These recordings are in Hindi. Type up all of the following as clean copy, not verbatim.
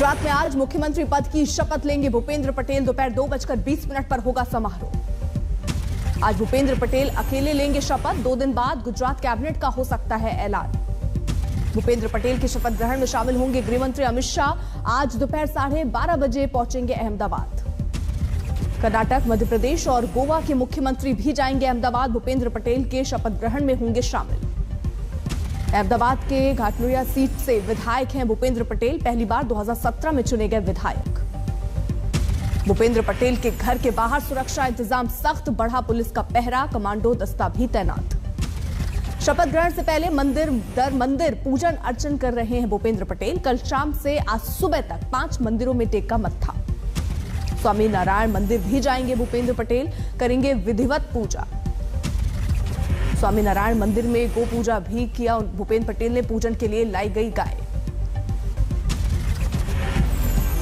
गुजरात में आज मुख्यमंत्री पद की शपथ लेंगे भूपेंद्र पटेल। दोपहर 2:20 पर होगा समारोह। आज भूपेंद्र पटेल अकेले लेंगे शपथ। 2 दिन बाद गुजरात कैबिनेट का हो सकता है ऐलान। भूपेंद्र पटेल के शपथ ग्रहण में शामिल होंगे गृह मंत्री अमित शाह। आज दोपहर 12:30 बजे पहुंचेंगे अहमदाबाद। कर्नाटक, मध्य प्रदेश और गोवा के मुख्यमंत्री भी जाएंगे अहमदाबाद। भूपेंद्र पटेल के शपथ ग्रहण में होंगे शामिल। अहमदाबाद के घाटलोया सीट से विधायक हैं भूपेंद्र पटेल। पहली बार 2017 में चुने गए विधायक। भूपेंद्र पटेल के घर के बाहर सुरक्षा इंतजाम सख्त, बढ़ा पुलिस का पहरा, कमांडो दस्ता भी तैनात। शपथ ग्रहण से पहले मंदिर दर मंदिर पूजन अर्चन कर रहे हैं भूपेंद्र पटेल। कल शाम से आज सुबह तक 5 मंदिरों में टेका मत्था। स्वामी नारायण मंदिर भी जाएंगे भूपेंद्र पटेल, करेंगे विधिवत पूजा। स्वामी नारायण मंदिर में गो पूजा भी किया भूपेंद्र पटेल ने। पूजन के लिए लाई गई गाय।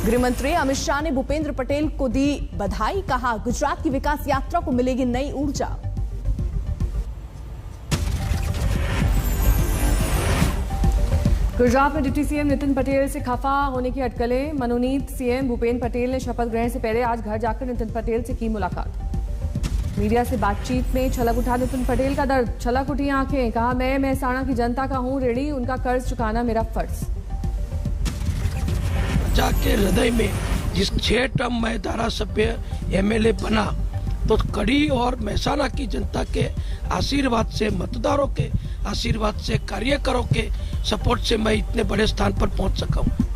गृह मंत्री अमित शाह ने भूपेंद्र पटेल को दी बधाई। कहा, गुजरात की विकास यात्रा को मिलेगी नई ऊर्जा। गुजरात में डिप्टी सीएम नितिन पटेल से खफा होने की अटकलें। मनोनीत सीएम भूपेंद्र पटेल ने शपथ ग्रहण से पहले आज घर जाकर नितिन पटेल से की मुलाकात। मीडिया से बातचीत में छलक उठा नितिन पटेल का दर्द, छलक उठी आंखें। कहा, मैं मेहसाणा की जनता का हूं ऋणी, उनका कर्ज चुकाना मेरा फर्ज। प्रजा के हृदय में जिस 6 टर्म में धारासभ्य एमएलए बना, तो कड़ी और मेहसाणा की जनता के आशीर्वाद से, मतदारों के आशीर्वाद से, कार्यकरों के सपोर्ट से मैं इतने बड़े स्थान पर पहुंच सका हूं।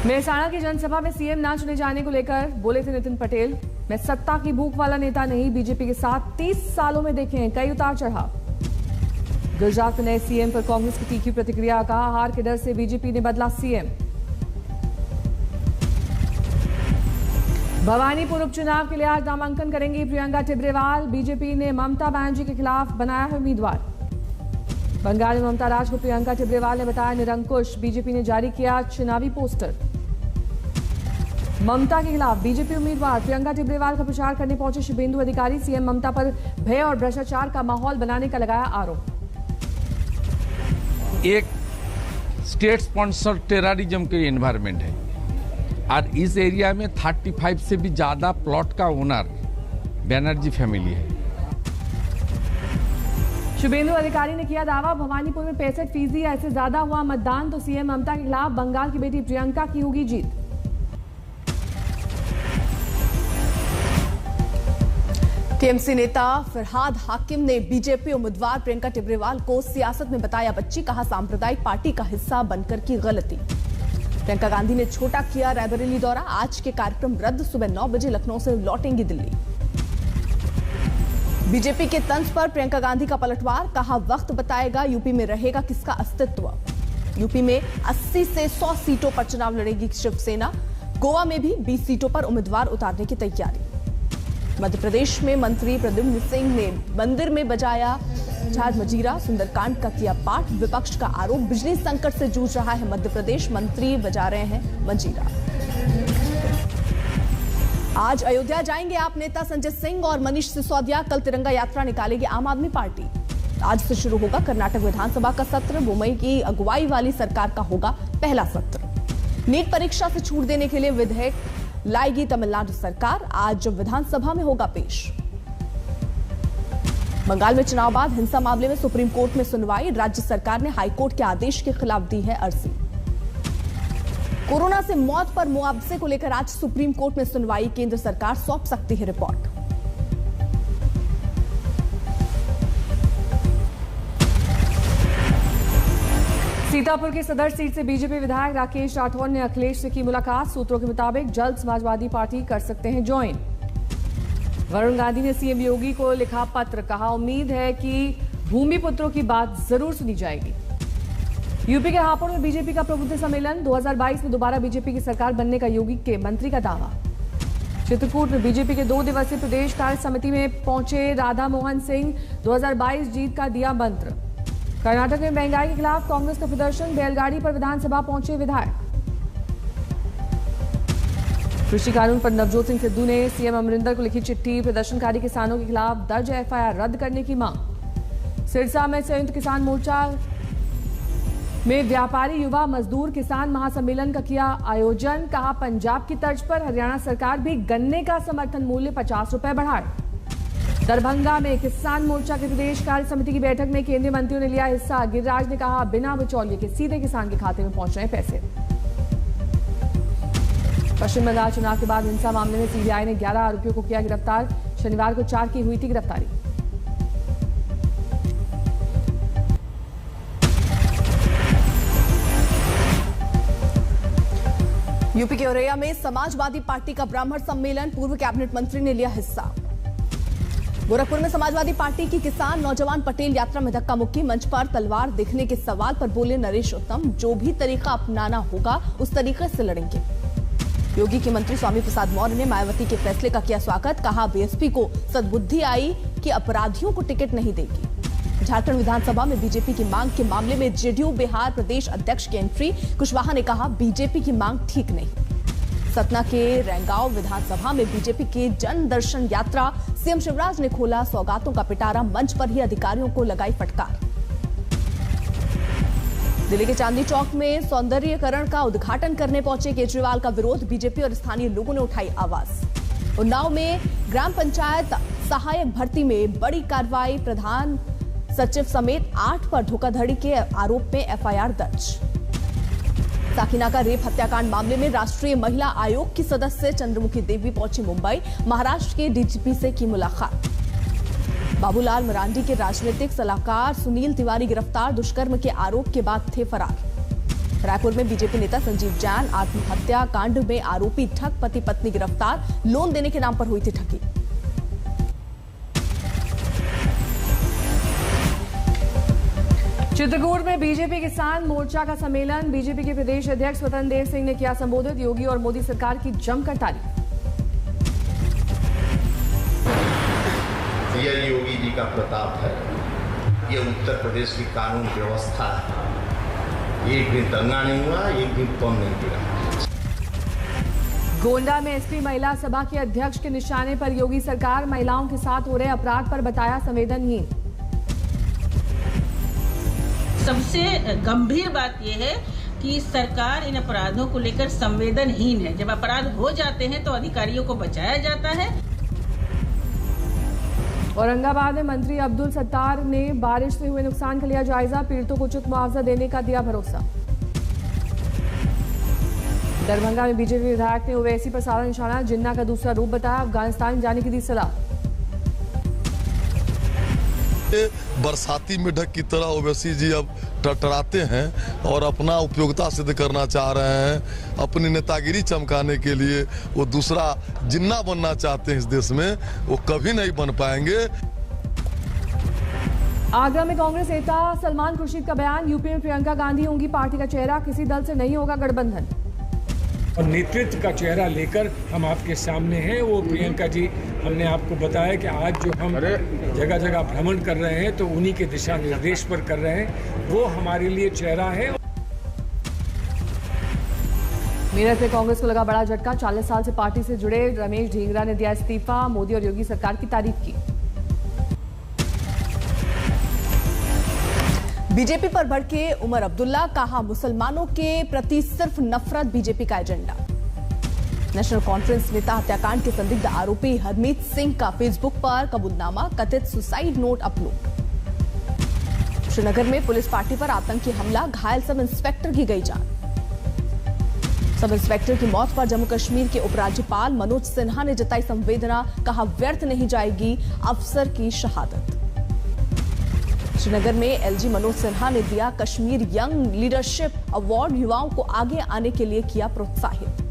मेहसाणा की जनसभा में सीएम ना चुने जाने को लेकर बोले थे नितिन पटेल, मैं सत्ता की भूख वाला नेता नहीं, बीजेपी के साथ 30 सालों में देखे हैं कई उतार चढ़ाव। गुजरात में नए सीएम पर कांग्रेस की तीखी प्रतिक्रिया। कहा, हार के डर से बीजेपी ने बदला सीएम। भवानीपुर उपचुनाव के लिए आज नामांकन करेंगी प्रियंका टिब्रेवाल। बीजेपी ने ममता बनर्जी के खिलाफ बनाया है उम्मीदवार। बंगाल में ममता राज को प्रियंका टिब्रेवाल ने बताया निरंकुश। बीजेपी ने जारी किया चुनावी पोस्टर। ममता के खिलाफ बीजेपी उम्मीदवार प्रियंका टिब्रेवाल का प्रचार करने पहुंचे शुभेंदु अधिकारी। सीएम ममता पर भय और भ्रष्टाचार का माहौल बनाने का लगाया आरोप। एक स्टेट स्पॉन्सर टेररिज्म के एनवायरनमेंट है और इस एरिया में 35 से भी ज्यादा प्लॉट का ओनर बनर्जी फैमिली है। शुभेंदु अधिकारी ने किया दावा, भवानीपुर में 65% ऐसे ज्यादा हुआ मतदान तो सीएम ममता के खिलाफ बंगाल की बेटी प्रियंका की होगी जीत। टीएमसी नेता फरहाद हाकिम ने बीजेपी उम्मीदवार प्रियंका टिब्रेवाल को सियासत में बताया बच्ची। कहा, सांप्रदायिक पार्टी का हिस्सा बनकर की गलती। प्रियंका गांधी ने छोटा किया रायबरेली दौरा। आज के कार्यक्रम रद्द। सुबह 9 बजे लखनऊ से लौटेंगी दिल्ली। बीजेपी के तंज पर प्रियंका गांधी का पलटवार। कहा, वक्त बताएगा यूपी में रहेगा किसका अस्तित्व। यूपी में 80 से 100 सीटों पर चुनाव लड़ेगी शिवसेना। गोवा में भी 20 सीटों पर उम्मीदवार उतारने की तैयारी। मध्य प्रदेश में मंत्री प्रद्युम्न सिंह ने मंदिर में बजाया झाड़ मजीरा। सुंदरकांड का किया पाठ। विपक्ष का आरोप, बिजली संकट से जूझ रहा है मध्य प्रदेश, मंत्री बजा रहे हैं मजीरा। आज अयोध्या जाएंगे आप नेता संजय सिंह और मनीष सिसोदिया। कल तिरंगा यात्रा निकालेगी आम आदमी पार्टी। आज से शुरू होगा कर्नाटक विधानसभा का सत्र। बुमई की अगुवाई वाली सरकार का होगा पहला सत्र। नीट परीक्षा से छूट देने के लिए विधेयक लाएगी तमिलनाडु सरकार। आज विधानसभा में होगा पेश। बंगाल में चुनाव बाद हिंसा मामले में सुप्रीम कोर्ट में सुनवाई। राज्य सरकार ने हाईकोर्ट के आदेश के खिलाफ दी है अर्जी। कोरोना से मौत पर मुआवजे को लेकर आज सुप्रीम कोर्ट में सुनवाई। केंद्र सरकार सौंप सकती है रिपोर्ट। सीतापुर की सदर सीट से बीजेपी विधायक राकेश राठौर ने अखिलेश से की मुलाकात। सूत्रों के मुताबिक जल्द समाजवादी पार्टी कर सकते हैं ज्वाइन। वरुण गांधी ने सीएम योगी को लिखा पत्र। कहा, उम्मीद है कि भूमिपुत्रों की बात जरूर सुनी जाएगी। यूपी के हापुड़ में बीजेपी का प्रबुद्ध सम्मेलन। 2022 में दोबारा बीजेपी की सरकार बनने का योगी के मंत्री का दावा। चित्रकूट में बीजेपी के 2 दिवसीय प्रदेश कार्य समिति में पहुंचे राधा मोहन सिंह। 2022 जीत का दिया मंत्र। कर्नाटक में महंगाई के खिलाफ कांग्रेस का प्रदर्शन। बैलगाड़ी पर विधानसभा पहुंचे विधायक। कृषि कानून पर नवजोत सिंह सिद्धू ने सीएम अमरिंदर को लिखी चिट्ठी। प्रदर्शनकारी किसानों के खिलाफ दर्ज एफआईआर रद्द करने की मांग। सिरसा में संयुक्त किसान मोर्चा में व्यापारी, युवा, मजदूर, किसान महासम्मेलन का किया आयोजन। कहा पंजाब की तर्ज पर हरियाणा सरकार भी गन्ने का समर्थन मूल्य 50 रुपए बढ़ाए। दरभंगा में किसान मोर्चा की प्रदेश कार्य समिति की बैठक में केंद्रीय मंत्रियों ने लिया हिस्सा। गिरिराज ने कहा बिना बिचौलिए के सीधे किसान के खाते में पहुंच रहे पैसे। पश्चिम बंगाल चुनाव के बाद हिंसा मामले में सीबीआई ने 11 आरोपियों को किया गिरफ्तार। शनिवार को 4 की हुई थी गिरफ्तारी। यूपी के औरैया में समाजवादी पार्टी का ब्राह्मण सम्मेलन, पूर्व कैबिनेट मंत्री ने लिया हिस्सा। गोरखपुर में समाजवादी पार्टी की किसान नौजवान पटेल यात्रा में धक्का मुक्की। मंच पर तलवार दिखने के सवाल पर बोले नरेश उत्तम, जो भी तरीका अपनाना होगा उस तरीके से लड़ेंगे। योगी के मंत्री स्वामी प्रसाद मौर्य ने मायावती के फैसले का किया स्वागत। कहा बीएसपी को सद्बुद्धि आई कि अपराधियों को टिकट नहीं देगी। झारखंड विधानसभा में बीजेपी की मांग के मामले में जेडीयू बिहार प्रदेश अध्यक्ष की एंट्री। कुशवाहा ने कहा बीजेपी की मांग ठीक नहीं। सतना के रैंगांव विधानसभा में बीजेपी की जन दर्शन यात्रा। सीएम शिवराज ने खोला सौगातों का पिटारा। मंच पर ही अधिकारियों को लगाई फटकार। दिल्ली के चांदनी चौक में सौंदर्यीकरण का उद्घाटन करने पहुंचे केजरीवाल का विरोध। बीजेपी और स्थानीय लोगों ने उठाई आवाज। उन्नाव में ग्राम पंचायत सहायक भर्ती में बड़ी कार्रवाई। प्रधान सचिव समेत 8 पर धोखाधड़ी के आरोप में एफआईआर दर्ज। साकीनाका रेप हत्याकांड मामले में राष्ट्रीय महिला आयोग की सदस्य चंद्रमुखी देवी पहुंची मुंबई। महाराष्ट्र के डीजीपी से की मुलाकात। बाबूलाल मरांडी के राजनीतिक सलाहकार सुनील तिवारी गिरफ्तार। दुष्कर्म के आरोप के बाद थे फरार। रायपुर में बीजेपी नेता संजीव जैन आत्महत्या कांड में आरोपी ठग पति पत्नी गिरफ्तार। लोन देने के नाम पर हुई थी ठगी। चित्रकूट में बीजेपी किसान मोर्चा का सम्मेलन। बीजेपी के प्रदेश अध्यक्ष स्वतंत्र देव सिंह ने किया संबोधित। योगी और मोदी सरकार की जमकर तारीफ। यह योगी जी का प्रताप है, ये उत्तर प्रदेश की कानून व्यवस्था है। एक दिन दंगा नहीं हुआ, एक दिन बम नहीं गिरा। गोंडा में एसपी महिला सभा के अध्यक्ष के निशाने पर योगी सरकार। महिलाओं के साथ हो रहे अपराध पर बताया संवेदनहीन। सबसे गंभीर बात यह है कि सरकार इन अपराधों को लेकर संवेदनहीन है। जब अपराध हो जाते हैं तो अधिकारियों को बचाया जाता है। औरंगाबाद में मंत्री अब्दुल सत्तार ने बारिश से हुए नुकसान का लिया जायजा। पीड़ितों को उचित मुआवजा देने का दिया भरोसा। दरभंगा में बीजेपी विधायक ने ओवैसी पर साधा निशाना। जिन्ना का दूसरा रूप बताया। अफगानिस्तान जाने की दी सलाह। बरसाती मेढक की तरह ओवैसी जी अब टटराते हैं और अपना उपयोगिता सिद्ध करना चाह रहे हैं। अपनी नेतागिरी चमकाने के लिए वो दूसरा जिन्ना बनना चाहते हैं इस देश में, वो कभी नहीं बन पाएंगे। आगरा में कांग्रेस नेता सलमान खुर्शीद का बयान। यूपी में प्रियंका गांधी होंगी पार्टी का चेहरा। किसी दल से नहीं होगा गठबंधन। और नेतृत्व का चेहरा लेकर हम आपके सामने हैं। वो प्रियंका जी, हमने आपको बताया कि आज जो हम जगह जगह भ्रमण कर रहे हैं तो उन्हीं के दिशा निर्देश पर कर रहे हैं। वो हमारे लिए चेहरा है। मेरठ में कांग्रेस को लगा बड़ा झटका। 40 साल से पार्टी से जुड़े रमेश ढींगरा ने दिया इस्तीफा। मोदी और योगी सरकार की तारीफ की। बीजेपी पर भड़के उमर अब्दुल्ला। कहा मुसलमानों के प्रति सिर्फ नफरत बीजेपी का एजेंडा। नेशनल कॉन्फ्रेंस नेता हत्याकांड के संदिग्ध आरोपी हरमीत सिंह का फेसबुक पर कबूलनामा, कथित सुसाइड नोट अपलोड। श्रीनगर में पुलिस पार्टी पर आतंकी हमला। घायल सब इंस्पेक्टर की गई जान। सब इंस्पेक्टर की मौत पर जम्मू कश्मीर के उपराज्यपाल मनोज सिन्हा ने जताई संवेदना। कहा व्यर्थ नहीं जाएगी अफसर की शहादत। श्रीनगर में एलजी मनोज सिन्हा ने दिया कश्मीर यंग लीडरशिप अवार्ड। युवाओं को आगे आने के लिए किया प्रोत्साहित।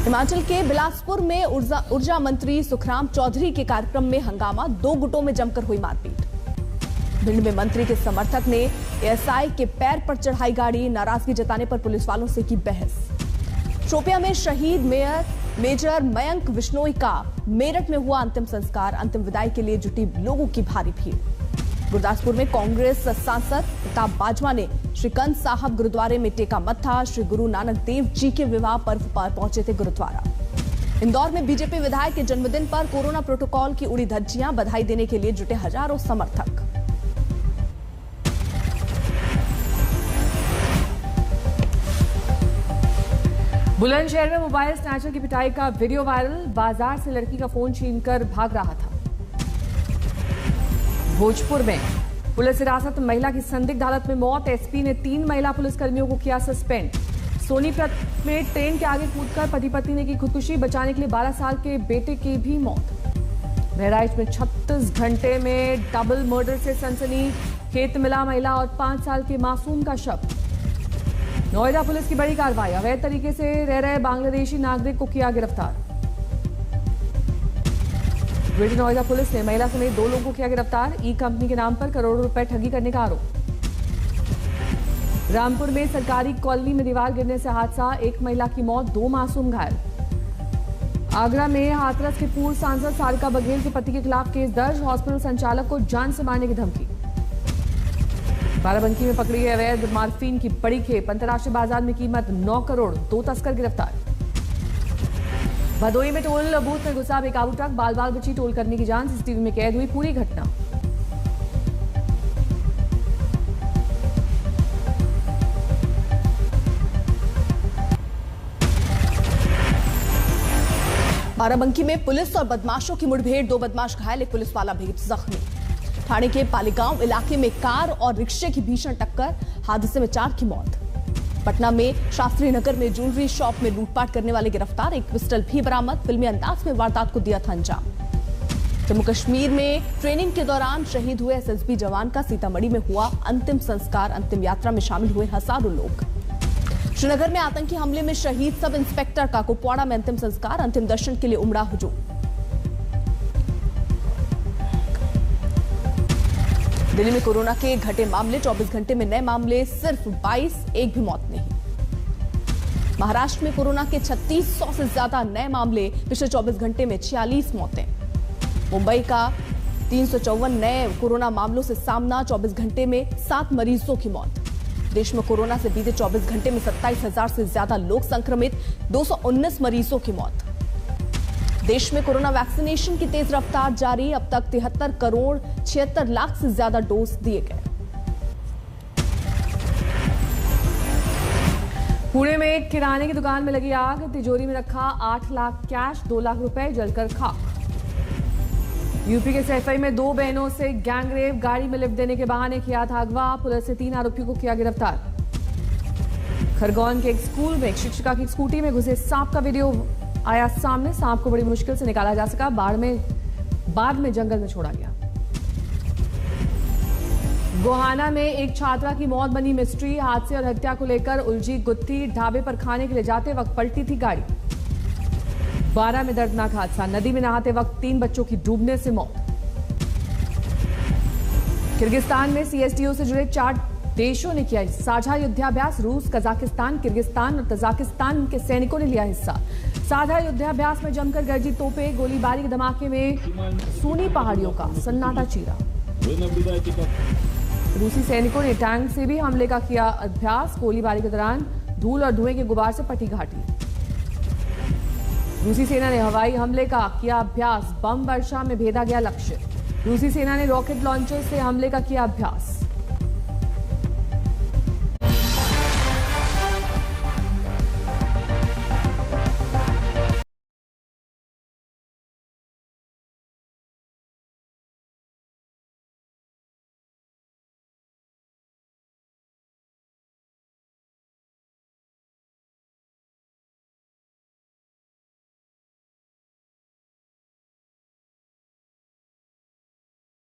हिमाचल के बिलासपुर में ऊर्जा मंत्री सुखराम चौधरी के कार्यक्रम में हंगामा। 2 गुटों में जमकर हुई मारपीट। भिंड में मंत्री के समर्थक ने एएसआई के पैर पर चढ़ाई गाड़ी। नाराजगी जताने पर पुलिस वालों से की बहस। शोपियां में शहीद मेजर मयंक बिश्नोई का मेरठ में हुआ अंतिम संस्कार। अंतिम विदाई के लिए जुटी लोगों की भारी भीड़। गुरदासपुर में कांग्रेस सांसद प्रताप बाजवा ने श्रीकंद साहब गुरुद्वारे में टेका मत्था। श्री गुरु नानक देव जी के विवाह पर्व पर पहुंचे थे गुरुद्वारा। इंदौर में बीजेपी विधायक के जन्मदिन पर कोरोना प्रोटोकॉल की उड़ी धज्जियां। बधाई देने के लिए जुटे हजारों समर्थक। बुलंदशहर में मोबाइल स्नैचर की पिटाई का वीडियो वायरल। बाजार से लड़की का फोन छीनकर भाग रहा था। भोजपुर में पुलिस हिरासत में महिला की संदिग्ध हालत में मौत। एसपी ने 3 महिला पुलिसकर्मियों को किया सस्पेंड। सोनीपत में ट्रेन के आगे कूदकर पति पत्नी ने की खुदकुशी। बचाने के लिए 12 साल के बेटे की भी मौत। बहराइच में 36 घंटे में डबल मर्डर से सनसनी। खेत मिला महिला और 5 साल के मासूम का शव। नोएडा पुलिस की बड़ी कार्रवाई। अवैध तरीके से रह रहे बांग्लादेशी नागरिक को किया गिरफ्तार। ग्रेटर नोएडा पुलिस ने महिला समेत 2 लोगों को किया गिरफ्तार। ई कंपनी के नाम पर करोड़ों रुपए ठगी करने का आरोप। रामपुर में सरकारी कॉलोनी में दीवार गिरने से हादसा। 1 महिला की मौत, 2 मासूम घायल। आगरा में हाथरस के पूर्व सांसद सारिका बघेल के पति के खिलाफ केस दर्ज। हॉस्पिटल संचालक को जान से मारने की धमकी। बाराबंकी में पकड़ी है अवैध मार्फीन की बड़ी खेप। अंतर्राष्ट्रीय बाजार में कीमत 9 करोड़। 2 तस्कर गिरफ्तार। भदोही में टोल बूथ में घुसा बेकाबू ट्रक। बाल बाल बची टोल करने की जान। सीसीटीवी में कैद हुई पूरी घटना। बाराबंकी में पुलिस और बदमाशों की मुठभेड़। 2 बदमाश घायल, 1 पुलिस वाला भी जख्मी। ठाणे के पालीगांव इलाके में कार और रिक्शे की भीषण टक्कर। हादसे में 4 की मौत। पटना में शास्त्री नगर में ज्वेलरी शॉप में लूटपाट करने वाले गिरफ्तार। 1 पिस्टल भी बरामद। फिल्मी अंदाज में वारदात को दिया था अंजाम। जम्मू कश्मीर में ट्रेनिंग के दौरान शहीद हुए एसएसबी जवान का सीतामढ़ी में हुआ अंतिम संस्कार। अंतिम यात्रा में शामिल हुए हजारों लोग। श्रीनगर में आतंकी हमले में शहीद सब इंस्पेक्टर का कुपवाड़ा में अंतिम संस्कार। अंतिम दर्शन के लिए उमड़ा हुजूम। दिल्ली में कोरोना के घटे मामले। 24 घंटे में नए मामले सिर्फ 22, 1 भी मौत नहीं। महाराष्ट्र में कोरोना के 3600 से ज्यादा नए मामले। पिछले 24 घंटे में 46 मौतें। मुंबई का 354 नए कोरोना मामलों से सामना। 24 घंटे में 7 मरीजों की मौत। देश में कोरोना से बीते 24 घंटे में 27,000 से ज्यादा लोग संक्रमित। 219 मरीजों की मौत। देश में कोरोना वैक्सीनेशन की तेज रफ्तार जारी। अब तक 73 करोड़ 76 लाख से ज्यादा डोज दिए गए। पुणे में एक किराने की दुकान में लगी आग। तिजोरी में रखा 8 लाख कैश, 2 लाख रुपए जलकर खाक। यूपी के सैफई में 2 बहनों से गैंगरेप। गाड़ी में लिफ्ट देने के बहाने किया था अगवा। पुलिस ने 3 आरोपियों को किया गिरफ्तार। खरगोन के एक स्कूल में एक शिक्षिका की स्कूटी में घुसे सांप का वीडियो आया सामने। सांप को बड़ी मुश्किल से निकाला जा सका। बाद में जंगल में छोड़ा गया। गोहाना में एक छात्रा की मौत बनी मिस्ट्री। हादसे और हत्या को लेकर उलझी गुत्थी। ढाबे पर खाने के लिए जाते वक्त पलटी थी गाड़ी। 12 में दर्दनाक हादसा। नदी में नहाते वक्त 3 बच्चों की डूबने से मौत। किर्गिस्तान में सीएसटीओ से जुड़े 4 देशों ने किया साझा युद्धाभ्यास। रूस, कजाकिस्तान, किर्गिस्तान और तजाकिस्तान के सैनिकों ने लिया हिस्सा। साझा युद्धाभ्यास में जमकर गरजी तोपें। गोलीबारी के धमाके में सूनी पहाड़ियों का सन्नाटा चीरा। रूसी सैनिकों ने टैंक से भी हमले का किया अभ्यास। गोलीबारी के दौरान धूल और धुएं के गुबार से पटी घाटी। रूसी सेना ने हवाई हमले का किया अभ्यास। बम वर्षा में भेदा गया लक्ष्य। रूसी सेना ने रॉकेट लॉन्चर से हमले का किया अभ्यास।